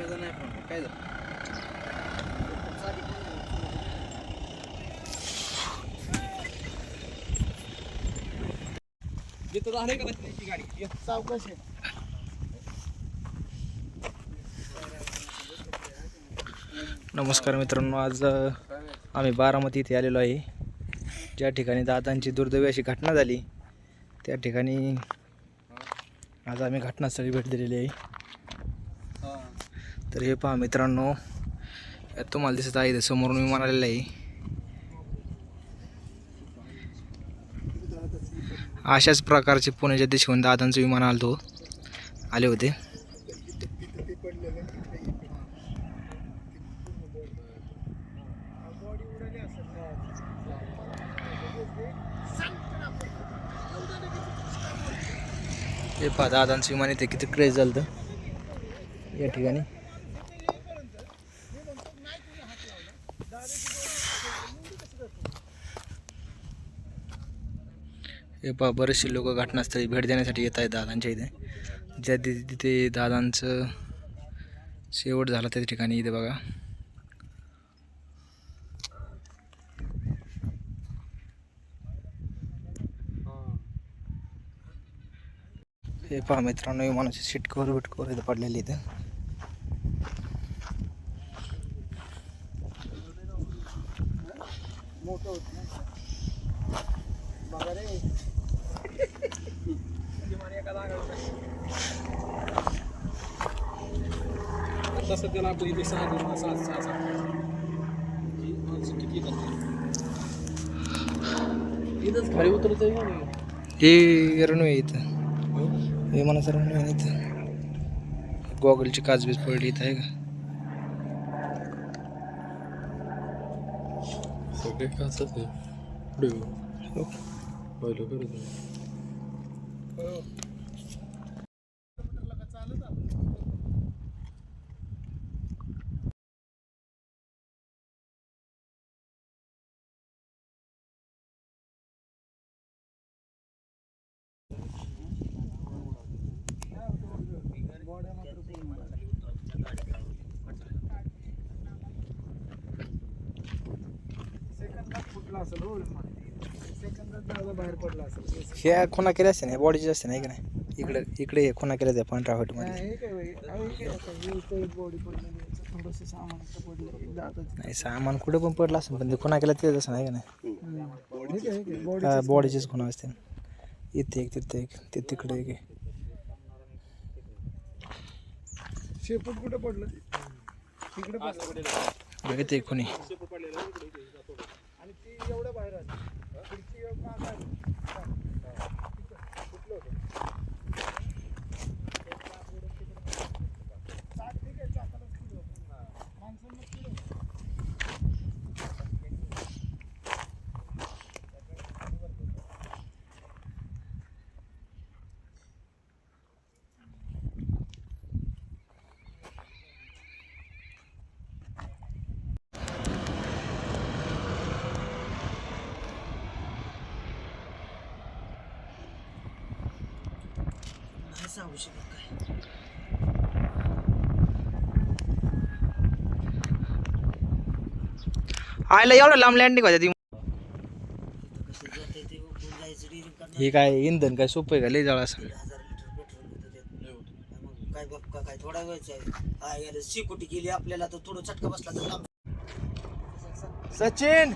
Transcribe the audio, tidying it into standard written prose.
काय गाडी सावकाश आहे. नमस्कार मित्रांनो, आज आम्ही बारामती इथे आलेलो आहे. ज्या ठिकाणी दादांची दुर्दैवी अशी घटना झाली त्या ठिकाणी आज आम्ही घटनास्थळी भेट दिलेली आहे. तर हे पहा मित्रांनो, यात तुम्हाला दिसत आहे समोरून विमान आलेलं आहे. अशाच प्रकारचे पुण्याच्या दिशेहून दादांचं विमान आले होते. हे पहा दादांचं विमान इथे किती क्रेज झालं या ठिकाणी. हे पहा बरेचसे लोक घटनास्थळी भेट देण्यासाठी येत आहेत दादांच्या इथे. ज्या तिथे दादांचं शेवट झाला त्या ठिकाणी इथे बघा. हे पहा मित्रांनो, विमानाची सीट कवर इथं पडलेली इथं. मोठं होत नाही बघा रे. आता सध्याला आपण इथे 6 तिकीट इथंच खाली उतरतोय. हे रनवे इथं विमानाचं रनवे आहे इथं. गॉगलची काचबीज पडली इथं आहे का. सगळे काचच आहे पुढे पहिलं करत बाहेर पडला असेल. ह्या खुणा केल्या असते ना, बॉडीचे असते ना, नाही इकडे इकडे खुणा केल्या त्या पांढऱ्या हॉटेलमध्ये. थोडंसं सामान पडलं. नाही सामान कुठे पण पडलं असं, पण ते खुणा केल्या तेच असं नाही का नाही. बॉडीचेच खुणा असते. इथे एक, तिथे एक, ते तिकडे एक. शेपूट कुठं पडलं तिकडे इथे एक खुणी. आणि ती एवढं बाहेर आली. पुढची मागं आली. कुठलं होतं ठीक आहे. चाकालाच कुठं होतं माणसांना कुठं सांगू शकत काय. आयला एवढं लांब लँडिंग होत्या ती. हे काय इंधन काय सोपं आहे का, लय जळ असं. काय बघ काय थोडा वेळच आहे. सिक्युरिटी केली आपल्याला तर थोडं चटका बसला तर सचिन